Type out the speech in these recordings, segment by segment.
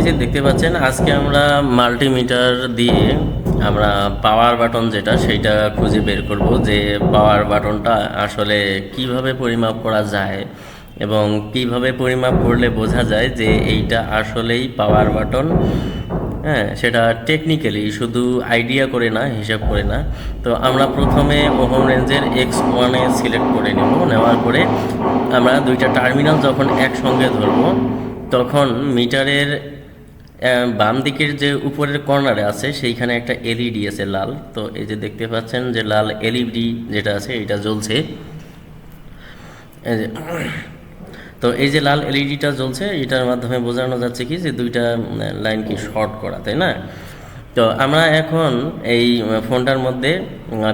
যে দেখতে পাচ্ছেন আজকে আমরা মাল্টিমিটার দিয়ে আমরা পাওয়ার বাটন যেটা সেইটা খুঁজে বের করব যে পাওয়ার বাটনটা আসলে কিভাবে পরিমাপ করা যায় এবং কিভাবে পরিমাপ করলে বোঝা যায় যে এইটা আসলেই পাওয়ার বাটন। হ্যাঁ, সেটা টেকনিক্যালি শুধু আইডিয়া করে না, হিসাব করে না। তো আমরা প্রথমে ওহম রেঞ্জের X1 সিলেক্ট করে নেওয়ার পরে আমরা দুইটা টার্মিনাল যখন একসঙ্গে ধরবো তখন মিটারের বাম দিকের যে উপরের কর্নারে আছে সেইখানে একটা এলইডি আছে লাল। তো এই যে দেখতে পাচ্ছেন যে লাল এলইডি যেটা আছে এটা জ্বলছে। এই যে তো এই যে লাল এলইডিটা জ্বলছে এটার মাধ্যমে বোঝানো যাচ্ছে কি যে দুইটা লাইন কি শর্ট করা, তাই না? তো আমরা এখন এই ফোনটার মধ্যে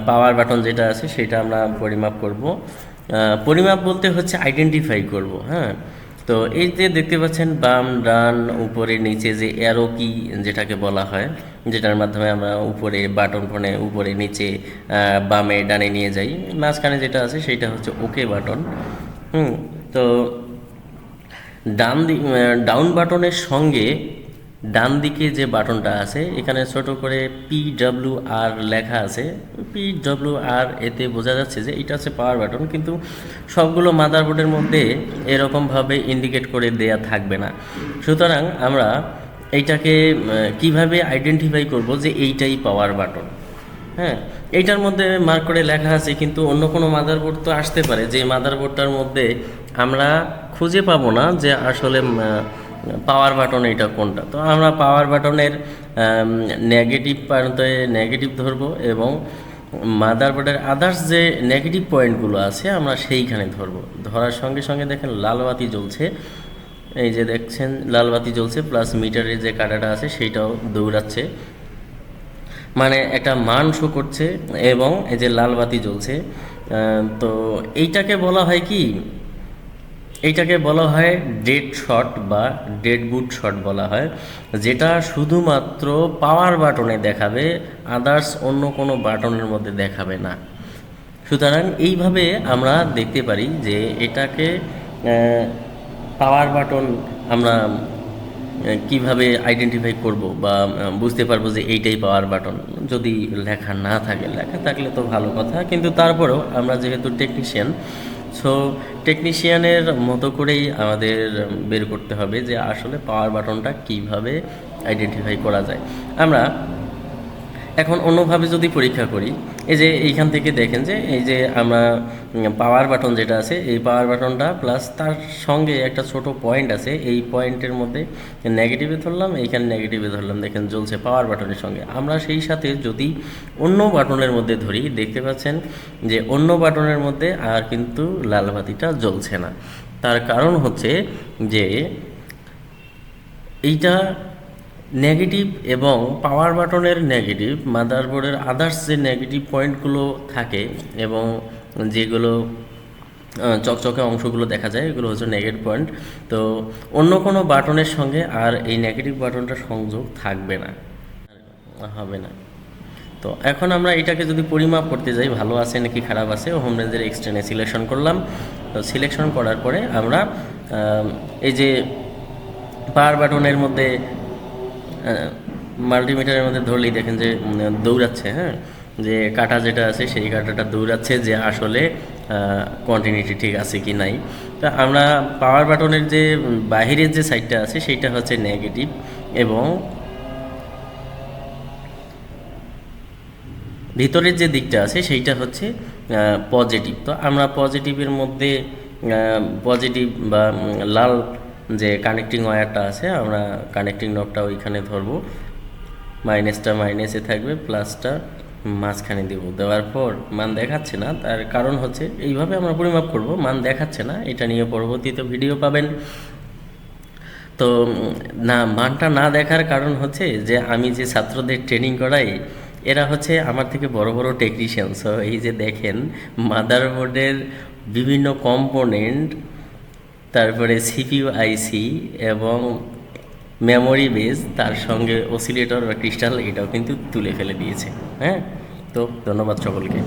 পাওয়ার বাটন যেটা আছে সেটা আমরা পরিমাপ করব। পরিমাপ বলতে হচ্ছে আইডেন্টিফাই করব। হ্যাঁ, তো এই যে দেখতে পাচ্ছেন বাম ডান উপরে নিচে যে অ্যারো কি যেটাকে বলা হয়, যেটার মাধ্যমে আমরা উপরে বাটন ফোনে উপরে নিচে বামে ডানে নিয়ে যাই, মাঝখানে যেটা আছে সেটা হচ্ছে ওকে বাটন। তো ডাউন বাটনের সঙ্গে ডান দিকে যে বাটনটা আছে এখানে ছোট করে PWR লেখা আছে। PWR এতে বোঝা যাচ্ছে যে এটা হচ্ছে পাওয়ার বাটন, কিন্তু সবগুলো মাদারবোর্ডের মধ্যে এরকমভাবে ইন্ডিকেট করে দেয়া থাকবে না। সুতরাং আমরা এইটাকে কিভাবে আইডেন্টিফাই করব যে এইটাই পাওয়ার বাটন? হ্যাঁ, এইটার মধ্যে মার্ক করে লেখা আছে, কিন্তু অন্য কোনো মাদারবোর্ড তো আসতে পারে যে মাদারবোর্ডটার মধ্যে আমরা খুঁজে পাবো না যে আসলে পাওয়ার বাটন এটা কোনটা। তো আমরা পাওয়ার বাটনের নেগেটিভ প্রান্তে নেগেটিভ ধরবো এবং মাদারবোর্ডের আদার্স যে নেগেটিভ পয়েন্টগুলো আছে আমরা সেইখানে ধরবো। ধরার সঙ্গে সঙ্গে দেখেন লাল বাতি জ্বলছে। এই যে দেখছেন লাল বাতি জ্বলছে, প্লাস মিটারের যে কাঁটাটা আছে সেইটাও দৌড়াচ্ছে, মানে একটা মান শো করছে এবং এই যে লাল বাতি জ্বলছে। তো এইটাকে বলা হয় কি, এইটাকে বলা হয় ডেড শট বা ডেড বুট শট বলা হয়, যেটা শুধুমাত্র পাওয়ার বাটনে দেখাবে, আদার্স অন্য কোনো বাটনের মধ্যে দেখাবে না। সুতরাং এইভাবে আমরা দেখতে পারি যে এটাকে পাওয়ার বাটন আমরা কিভাবে আইডেন্টিফাই করব বা বুঝতে পারবো যে এইটাই পাওয়ার বাটন। যদি লেখা না থাকে, লেখা থাকলে তো ভালো কথা, কিন্তু তারপরেও আমরা যেহেতু টেকনিশিয়ান, সো টেকনিশিয়ানের মতো করেই আমাদের বের করতে হবে যে আসলে পাওয়ার বাটনটা কিভাবে আইডেন্টিফাই করা যায়। আমরা এখন অন্যভাবে যদি পরীক্ষা করি, এই যে এইখান থেকে দেখেন যে এই যে আমরা পাওয়ার বাটন যেটা আছে এই পাওয়ার বাটনটা প্লাস তার সঙ্গে একটা ছোট পয়েন্ট আছে, এই পয়েন্টের মধ্যে নেগেটিভে ধরলাম, এইখানে নেগেটিভে ধরলাম, দেখেন জ্বলছে পাওয়ার বাটনের সঙ্গে। আমরা সেই সাথে যদি অন্য বাটনের মধ্যে ধরি, দেখতে পাচ্ছেন যে অন্য বাটনের মধ্যে আর কিন্তু লাল বাতিটা জ্বলছে না। তার কারণ হচ্ছে যে এইটা নেগেটিভ এবং পাওয়ার বাটনের নেগেটিভ মাদারবোর্ডের আদার্স যে নেগেটিভ পয়েন্টগুলো থাকে এবং যেগুলো চকচকে অংশগুলো দেখা যায় এগুলো হচ্ছে নেগেটিভ পয়েন্ট। তো অন্য কোনো বাটনের সঙ্গে আর এই নেগেটিভ বাটনটা সংযোগ থাকবে না, হবে না। তো এখন আমরা এটাকে যদি পরিমাপ করতে যাই ভালো আছে নাকি খারাপ আছে, হোম রেঞ্জের এক্সটেনে সিলেকশন করলাম। তো সিলেকশন করার পরে আমরা এই যে পাওয়ার বাটনের মধ্যে মাল্টিমিটারের মধ্যে ধরলেই দেখেন যে দৌড়াচ্ছে। হ্যাঁ, যে কাটা যেটা আছে সেই কাটাটা দৌড়াচ্ছে যে আসলে কন্টিনিউটি ঠিক আছে কি নাই। তা আমরা পাওয়ার বাটনের যে বাহিরের যে সাইডটা আছে সেইটা হচ্ছে নেগেটিভ এবং ভিতরের যে দিকটা আছে সেইটা হচ্ছে পজিটিভ। তো আমরা পজিটিভের মধ্যে পজিটিভ বা লাল যে কানেক্টিং ওয়্যারটা আছে আমরা কানেক্টিং নবটা ওইখানে ধরবো, মাইনাসটা মাইনাসে থাকবে, প্লাসটা মাঝখানে দেবো। দেওয়ার পর মান দেখাচ্ছে না, তার কারণ হচ্ছে এইভাবে আমরা পরিমাপ করব, মান দেখাচ্ছে না। এটা নিয়ে পরবর্তীতে ভিডিও পাবেন। তো না, মানটা না দেখার কারণ হচ্ছে যে আমি যে ছাত্রদের ট্রেনিং করাই এরা হচ্ছে আমার থেকে বড় বড় টেকনিশিয়ান। সো এই যে দেখেন মাদারবোর্ডের বিভিন্ন কম্পোনেন্ট, তারপরে CPU IC এবং মেমোরি বেস, তার সঙ্গে অসিলেটর বা ক্রিস্টাল এটাও কিন্তু তুলে ফেলে দিয়েছে। হ্যাঁ, তো ধন্যবাদ সকলকে।